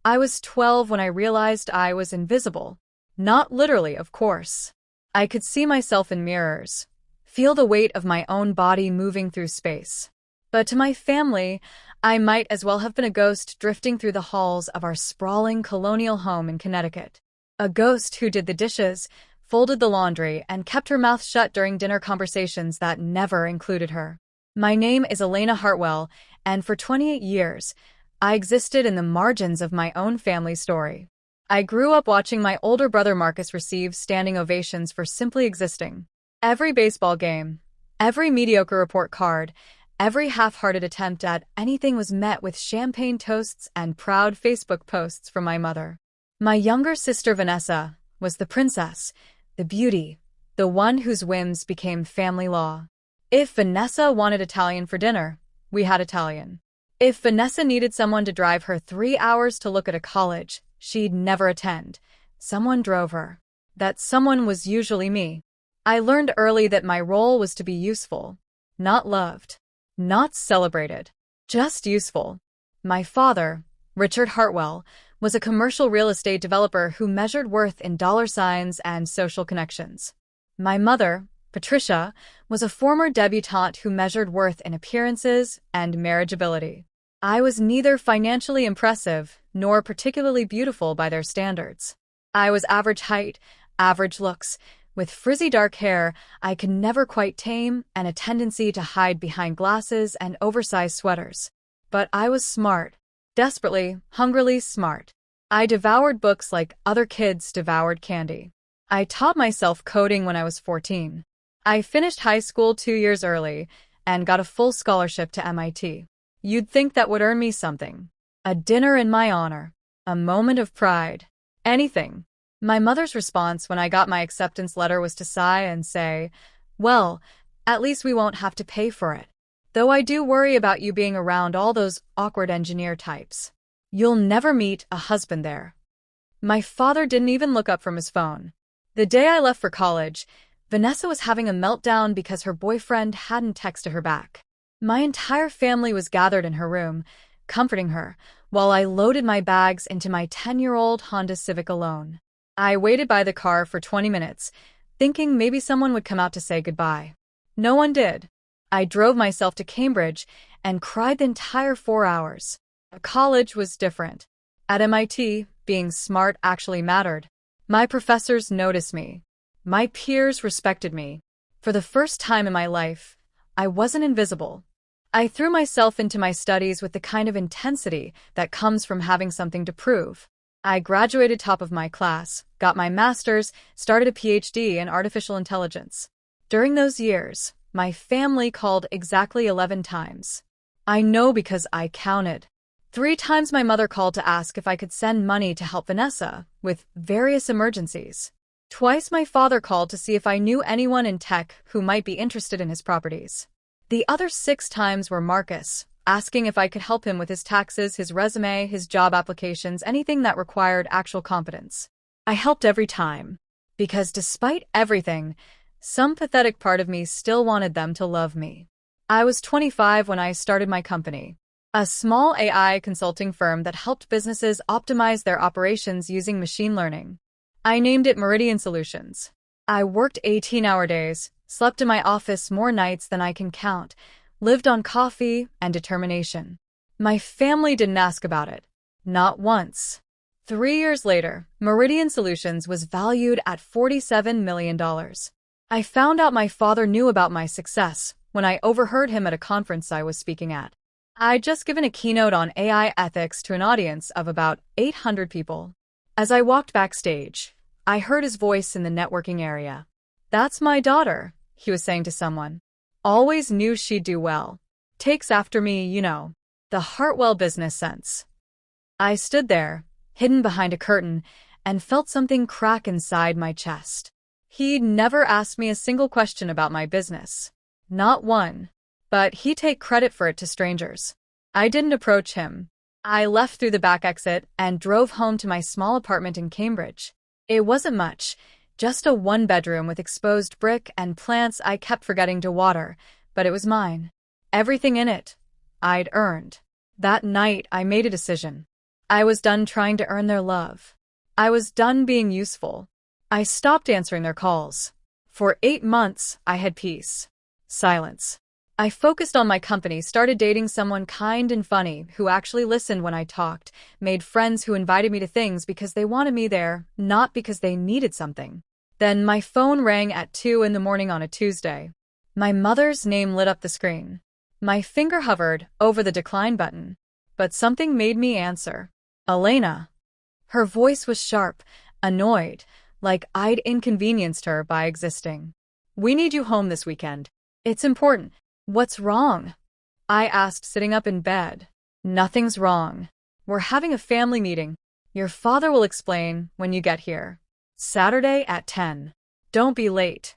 I was 12 when I realized I was invisible. Not literally, of course. I could see myself in mirrors, feel the weight of my own body moving through space. But to my family, I might as well have been a ghost drifting through the halls of our sprawling colonial home in Connecticut. A ghost who did the dishes, folded the laundry, and kept her mouth shut during dinner conversations that never included her. My name is Elena Hartwell, and for 28 years, I existed in the margins of my own family story. I grew up watching my older brother Marcus receive standing ovations for simply existing. Every baseball game, every mediocre report card, every half-hearted attempt at anything was met with champagne toasts and proud Facebook posts from my mother. My younger sister Vanessa was the princess, the beauty, the one whose whims became family law. If Vanessa wanted Italian for dinner, we had Italian. If Vanessa needed someone to drive her 3 hours to look at a college she'd never attend, someone drove her. That someone was usually me. I learned early that my role was to be useful, not loved, not celebrated, just useful. My father, Richard Hartwell, was a commercial real estate developer who measured worth in dollar signs and social connections. My mother, Patricia, was a former debutante who measured worth in appearances and marriageability. I was neither financially impressive nor particularly beautiful by their standards. I was average height, average looks, with frizzy dark hair I could never quite tame and a tendency to hide behind glasses and oversized sweaters. But I was smart, desperately, hungrily smart. I devoured books like other kids devoured candy. I taught myself coding when I was 14. I finished high school 2 years early and got a full scholarship to MIT. You'd think that would earn me something. A dinner in my honor. A moment of pride. Anything. My mother's response when I got my acceptance letter was to sigh and say, "Well, at least we won't have to pay for it. Though I do worry about you being around all those awkward engineer types. You'll never meet a husband there." My father didn't even look up from his phone. The day I left for college, Vanessa was having a meltdown because her boyfriend hadn't texted her back. My entire family was gathered in her room, comforting her, while I loaded my bags into my 10-year-old Honda Civic alone. I waited by the car for 20 minutes, thinking maybe someone would come out to say goodbye. No one did. I drove myself to Cambridge and cried the entire 4 hours. College was different. At MIT, being smart actually mattered. My professors noticed me. My peers respected me. For the first time in my life, I wasn't invisible. I threw myself into my studies with the kind of intensity that comes from having something to prove. I graduated top of my class, got my master's, started a PhD in artificial intelligence. During those years, my family called exactly 11 times. I know because I counted. 3 times my mother called to ask if I could send money to help Vanessa with various emergencies. Twice my father called to see if I knew anyone in tech who might be interested in his properties. The other 6 times were Marcus, asking if I could help him with his taxes, his resume, his job applications, anything that required actual competence. I helped every time, because despite everything, some pathetic part of me still wanted them to love me. I was 25 when I started my company, a small AI consulting firm that helped businesses optimize their operations using machine learning. I named it Meridian Solutions. I worked 18-hour days, slept in my office more nights than I can count, lived on coffee and determination. My family didn't ask about it. Not once. 3 years later, Meridian Solutions was valued at $47 million. I found out my father knew about my success when I overheard him at a conference I was speaking at. I'd just given a keynote on AI ethics to an audience of about 800 people. As I walked backstage, I heard his voice in the networking area. "That's my daughter," he was saying to someone. "Always knew she'd do well. Takes after me, you know. The Hartwell business sense." I stood there, hidden behind a curtain, and felt something crack inside my chest. He'd never asked me a single question about my business. Not one. But he'd take credit for it to strangers. I didn't approach him. I left through the back exit and drove home to my small apartment in Cambridge. It wasn't much, just a 1-bedroom with exposed brick and plants I kept forgetting to water, but it was mine. Everything in it, I'd earned. That night, I made a decision. I was done trying to earn their love. I was done being useful. I stopped answering their calls. For 8 months, I had peace. Silence. I focused on my company, started dating someone kind and funny who actually listened when I talked, made friends who invited me to things because they wanted me there, not because they needed something. Then my phone rang at 2 in the morning on a Tuesday. My mother's name lit up the screen. My finger hovered over the decline button, but something made me answer. Elena. Her voice was sharp, annoyed, like I'd inconvenienced her by existing. We need you home this weekend. It's important. What's wrong? I asked, sitting up in bed. Nothing's wrong. We're having a family meeting. Your father will explain when you get here. Saturday at 10. Don't be late.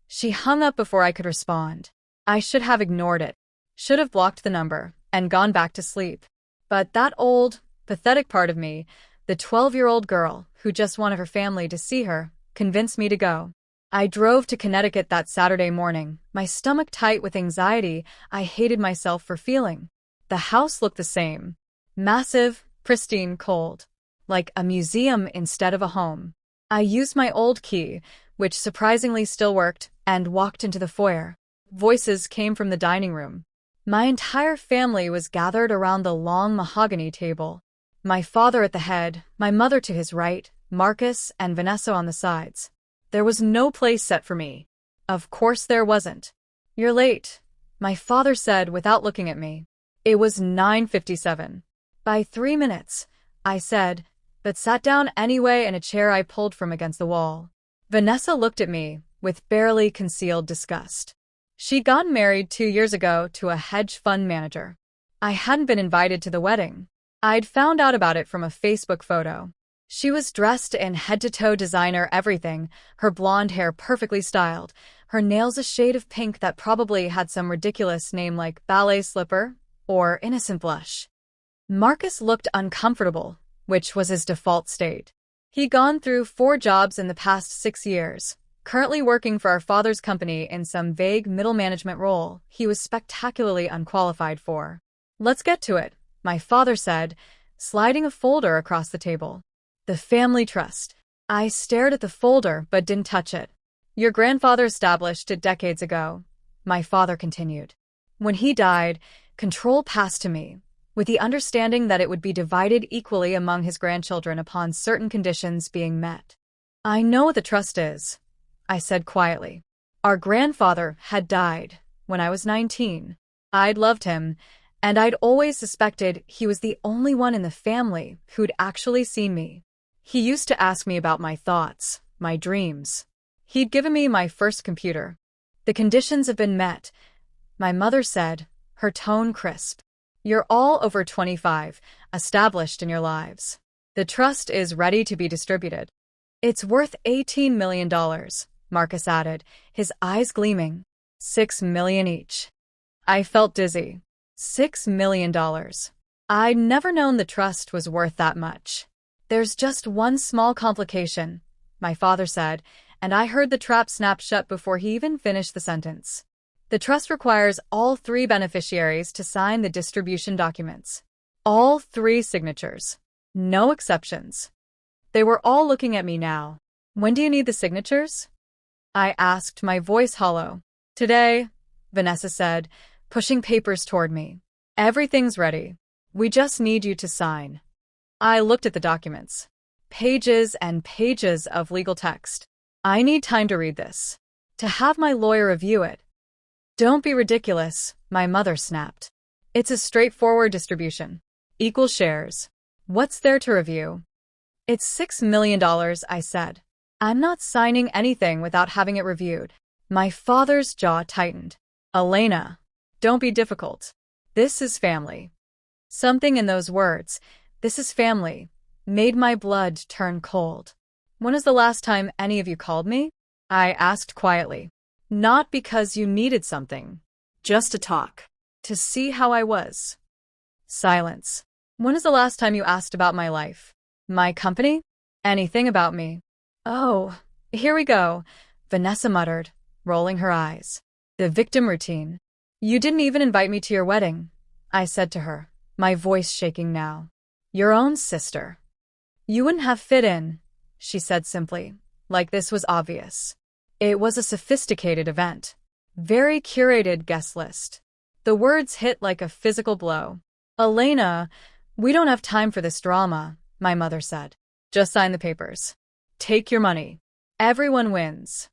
She hung up before I could respond. I should have ignored it. Should have blocked the number and gone back to sleep. But that old, pathetic part of me, the 12-year-old girl who just wanted her family to see her, convinced me to go. I drove to Connecticut that Saturday morning, my stomach tight with anxiety I hated myself for feeling. The house looked the same. Massive, pristine, cold. Like a museum instead of a home. I used my old key, which surprisingly still worked, and walked into the foyer. Voices came from the dining room. My entire family was gathered around the long mahogany table. My father at the head, my mother to his right, Marcus and Vanessa on the sides. There was no place set for me. Of course there wasn't. You're late, my father said without looking at me. It was 9:57. By 3 minutes, I said, but sat down anyway in a chair I pulled from against the wall. Vanessa looked at me with barely concealed disgust. She'd gotten married 2 years ago to a hedge fund manager. I hadn't been invited to the wedding. I'd found out about it from a Facebook photo. She was dressed in head-to-toe designer everything, her blonde hair perfectly styled, her nails a shade of pink that probably had some ridiculous name like ballet slipper or innocent blush. Marcus looked uncomfortable, which was his default state. He'd gone through 4 jobs in the past 6 years, currently working for our father's company in some vague middle management role he was spectacularly unqualified for. Let's get to it, my father said, sliding a folder across the table. The family trust. I stared at the folder but didn't touch it. Your grandfather established it decades ago, my father continued. When he died, control passed to me, with the understanding that it would be divided equally among his grandchildren upon certain conditions being met. I know what the trust is, I said quietly. Our grandfather had died when I was 19. I'd loved him, and I'd always suspected he was the only one in the family who'd actually seen me. He used to ask me about my thoughts, my dreams. He'd given me my first computer. The conditions have been met, my mother said, her tone crisp. You're all over 25, established in your lives. The trust is ready to be distributed. It's worth $18 million, Marcus added, his eyes gleaming. $6 million each. I felt dizzy. $6 million. I'd never known the trust was worth that much. There's just one small complication, my father said, and I heard the trap snap shut before he even finished the sentence. The trust requires all 3 beneficiaries to sign the distribution documents. All 3 signatures. No exceptions. They were all looking at me now. When do you need the signatures? I asked, my voice hollow. Today, Vanessa said, pushing papers toward me. Everything's ready. We just need you to sign. I looked at the documents. Pages and pages of legal text. I need time to read this. To have my lawyer review it. Don't be ridiculous, my mother snapped. It's a straightforward distribution. Equal shares. What's there to review? It's $6 million, I said. I'm not signing anything without having it reviewed. My father's jaw tightened. Elena, don't be difficult. This is family. Something in those words, this is family, made my blood turn cold. When is the last time any of you called me? I asked quietly. Not because you needed something. Just to talk. To see how I was. Silence. When is the last time you asked about my life? My company? Anything about me? Oh, here we go, Vanessa muttered, rolling her eyes. The victim routine. You didn't even invite me to your wedding, I said to her, my voice shaking now. Your own sister. You wouldn't have fit in, she said simply, like this was obvious. It was a sophisticated event. Very curated guest list. The words hit like a physical blow. Elena, we don't have time for this drama, my mother said. Just sign the papers. Take your money. Everyone wins.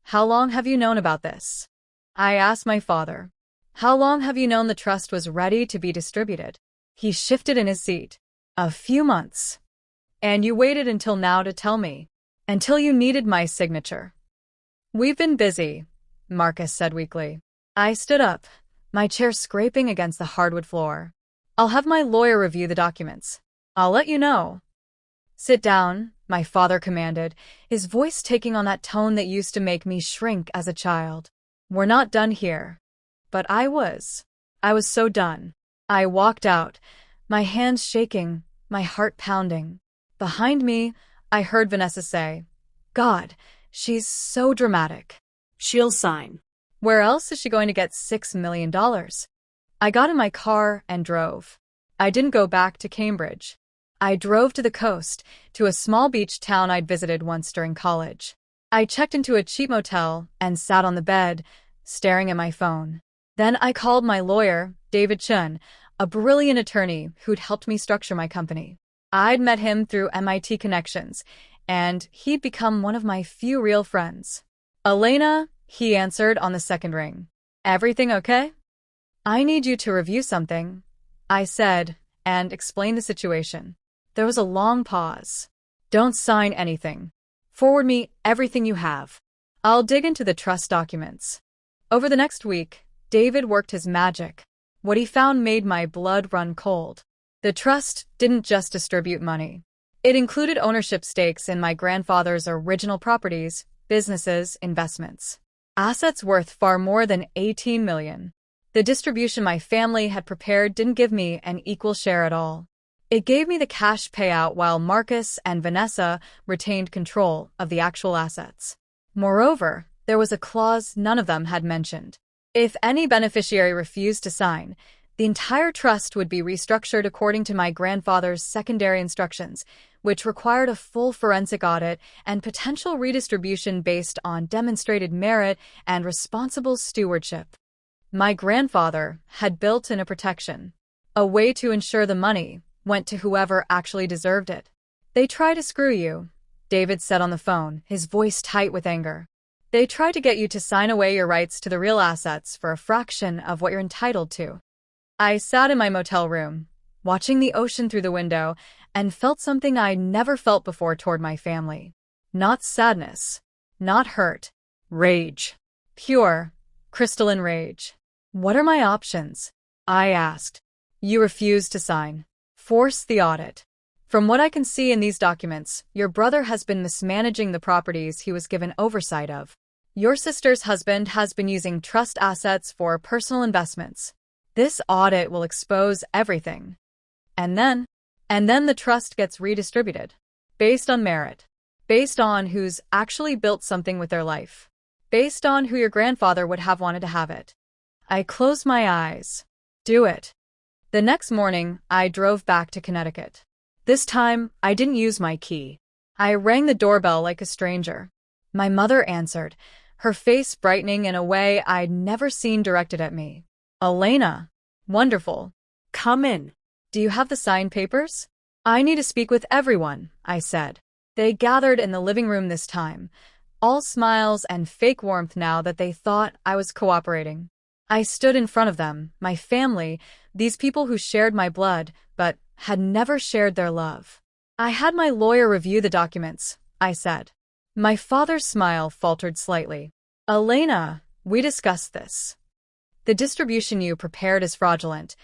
How long have you known about this? I asked my father. How long have you known the trust was ready to be distributed? He shifted in his seat. A few months. And you waited until now to tell me. Until you needed my signature. We've been busy, Marcus said weakly. I stood up, my chair scraping against the hardwood floor. I'll have my lawyer review the documents. I'll let you know. Sit down, my father commanded, his voice taking on that tone that used to make me shrink as a child. We're not done here. But I was. I was so done. I walked out, my hands shaking, my heart pounding. Behind me, I heard Vanessa say, God, she's so dramatic. She'll sign. Where else is she going to get $6 million? I got in my car and drove. I didn't go back to Cambridge. I drove to the coast, to a small beach town I'd visited once during college. I checked into a cheap motel and sat on the bed, staring at my phone. Then I called my lawyer, David Chun, a brilliant attorney who'd helped me structure my company. I'd met him through MIT connections, and he'd become one of my few real friends. Elena, he answered on the second ring. Everything okay? I need you to review something, I said, and explained the situation. There was a long pause. Don't sign anything. Forward me everything you have. I'll dig into the trust documents. Over the next week, David worked his magic. What he found made my blood run cold. The trust didn't just distribute money. It included ownership stakes in my grandfather's original properties, businesses, investments. Assets worth far more than $18 million. The distribution my family had prepared didn't give me an equal share at all. It gave me the cash payout while Marcus and Vanessa retained control of the actual assets. Moreover, there was a clause none of them had mentioned. If any beneficiary refused to sign, the entire trust would be restructured according to my grandfather's secondary instructions, which required a full forensic audit and potential redistribution based on demonstrated merit and responsible stewardship. My grandfather had built in a protection, a way to ensure the money went to whoever actually deserved it. They try to screw you, David said on the phone, his voice tight with anger. They try to get you to sign away your rights to the real assets for a fraction of what you're entitled to. I sat in my motel room, watching the ocean through the window, and felt something I never felt before toward my family. Not sadness, not hurt, rage. Pure, crystalline rage. What are my options? I asked. You refuse to sign. Force the audit. From what I can see in these documents, your brother has been mismanaging the properties he was given oversight of. Your sister's husband has been using trust assets for personal investments. This audit will expose everything. And then the trust gets redistributed. Based on merit. Based on who's actually built something with their life. Based on who your grandfather would have wanted to have it. I closed my eyes. Do it. The next morning, I drove back to Connecticut. This time, I didn't use my key. I rang the doorbell like a stranger. My mother answered, her face brightening in a way I'd never seen directed at me. Elena. Wonderful. Come in. Do you have the signed papers? I need to speak with everyone, I said. They gathered in the living room this time, all smiles and fake warmth now that they thought I was cooperating. I stood in front of them, my family, these people who shared my blood, but had never shared their love. I had my lawyer review the documents, I said. My father's smile faltered slightly. Elena, we discussed this. The distribution you prepared is fraudulent,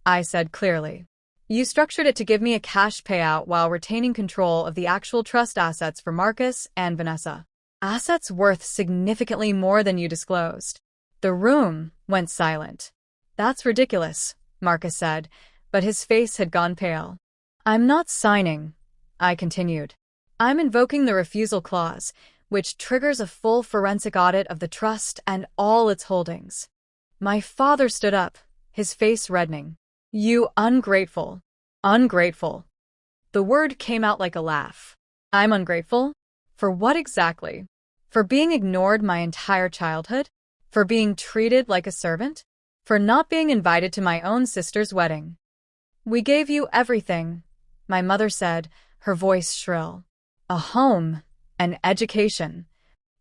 I said clearly. You structured it to give me a cash payout while retaining control of the actual trust assets for Marcus and Vanessa. Assets worth significantly more than you disclosed. The room went silent. That's ridiculous, Marcus said, but his face had gone pale. I'm not signing, I continued. I'm invoking the refusal clause, which triggers a full forensic audit of the trust and all its holdings. My father stood up, his face reddening. You ungrateful. Ungrateful. The word came out like a laugh. I'm ungrateful? For what exactly? For being ignored my entire childhood? For being treated like a servant? For not being invited to my own sister's wedding? We gave you everything, my mother said, her voice shrill. A home, an education.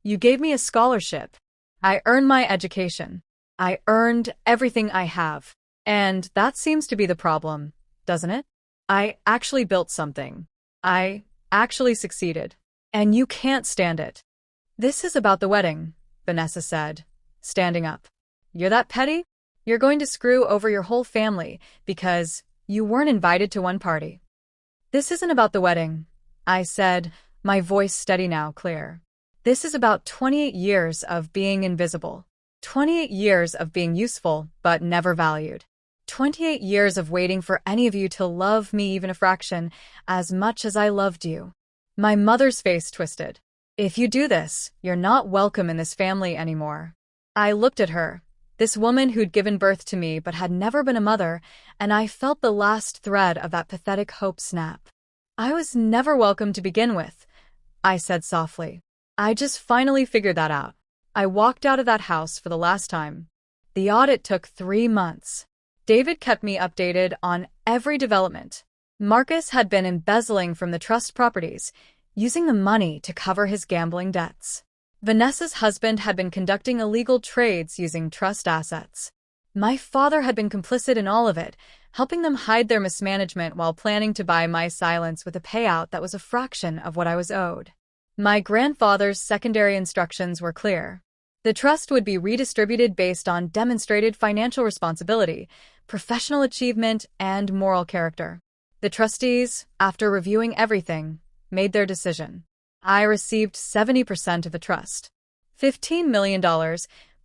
You gave me a scholarship. I earned my education. I earned everything I have. And that seems to be the problem, doesn't it? I actually built something. I actually succeeded. And you can't stand it. This is about the wedding, Vanessa said, standing up. You're that petty? You're going to screw over your whole family because you weren't invited to one party. This isn't about the wedding, I said, my voice steady now, clear. This is about 28 years of being invisible. 28 years of being useful but never valued. 28 years of waiting for any of you to love me even a fraction as much as I loved you. My mother's face twisted. If you do this, you're not welcome in this family anymore. I looked at her, this woman who'd given birth to me but had never been a mother, and I felt the last thread of that pathetic hope snap. I was never welcome to begin with, I said softly. I just finally figured that out. I walked out of that house for the last time. The audit took 3 months. David kept me updated on every development. Marcus had been embezzling from the trust properties, using the money to cover his gambling debts. Vanessa's husband had been conducting illegal trades using trust assets. My father had been complicit in all of it, helping them hide their mismanagement while planning to buy my silence with a payout that was a fraction of what I was owed. My grandfather's secondary instructions were clear. The trust would be redistributed based on demonstrated financial responsibility, professional achievement, and moral character. The trustees, after reviewing everything, made their decision. I received 70% of the trust, $15 million,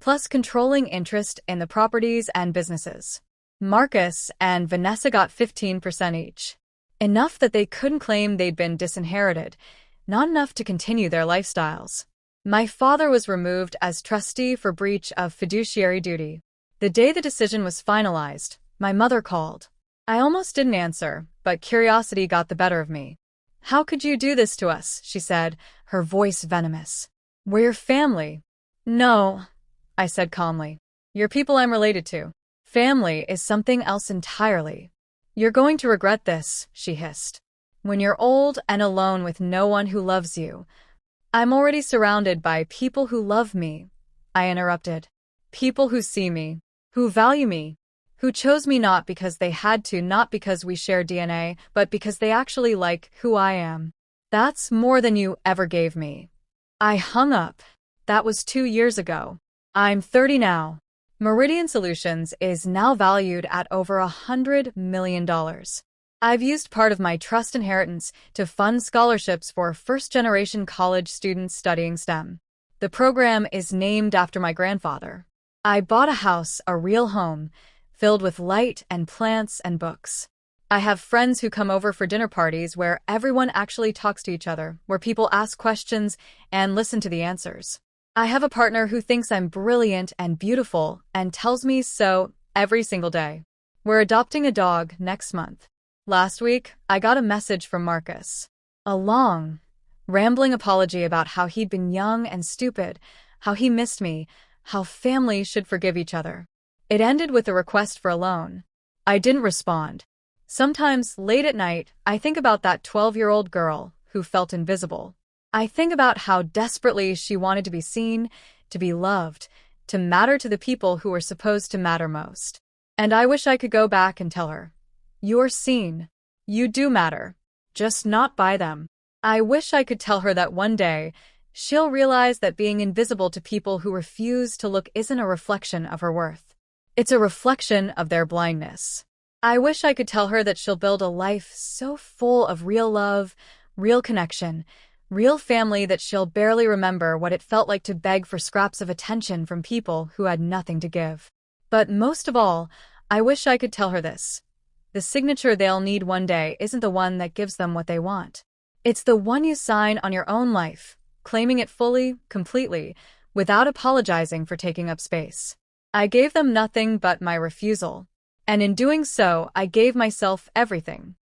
plus controlling interest in the properties and businesses. Marcus and Vanessa got 15% each. Enough that they couldn't claim they'd been disinherited, not enough to continue their lifestyles. My father was removed as trustee for breach of fiduciary duty. The day the decision was finalized, my mother called. I almost didn't answer, but curiosity got the better of me. How could you do this to us? She said, her voice venomous. We're your family. No, I said calmly. You're people I'm related to. Family is something else entirely. You're going to regret this, she hissed. When you're old and alone with no one who loves you. I'm already surrounded by people who love me, I interrupted. People who see me, who value me, who chose me not because they had to, not because we share DNA, but because they actually like who I am. That's more than you ever gave me. I hung up. That was 2 years ago. I'm 30 now. Meridian Solutions is now valued at over $100 million. I've used part of my trust inheritance to fund scholarships for first-generation college students studying STEM. The program is named after my grandfather. I bought a house, a real home, filled with light and plants and books. I have friends who come over for dinner parties where everyone actually talks to each other, where people ask questions and listen to the answers. I have a partner who thinks I'm brilliant and beautiful and tells me so every single day. We're adopting a dog next month. Last week, I got a message from Marcus. A long, rambling apology about how he'd been young and stupid, how he missed me, how families should forgive each other. It ended with a request for a loan. I didn't respond. Sometimes, late at night, I think about that 12-year-old girl who felt invisible. I think about how desperately she wanted to be seen, to be loved, to matter to the people who were supposed to matter most. And I wish I could go back and tell her, you're seen. You do matter. Just not by them. I wish I could tell her that one day, she'll realize that being invisible to people who refuse to look isn't a reflection of her worth. It's a reflection of their blindness. I wish I could tell her that she'll build a life so full of real love, real connection, real family that she'll barely remember what it felt like to beg for scraps of attention from people who had nothing to give. But most of all, I wish I could tell her this. The signature they'll need one day isn't the one that gives them what they want. It's the one you sign on your own life, claiming it fully, completely, without apologizing for taking up space. I gave them nothing but my refusal. And in doing so, I gave myself everything.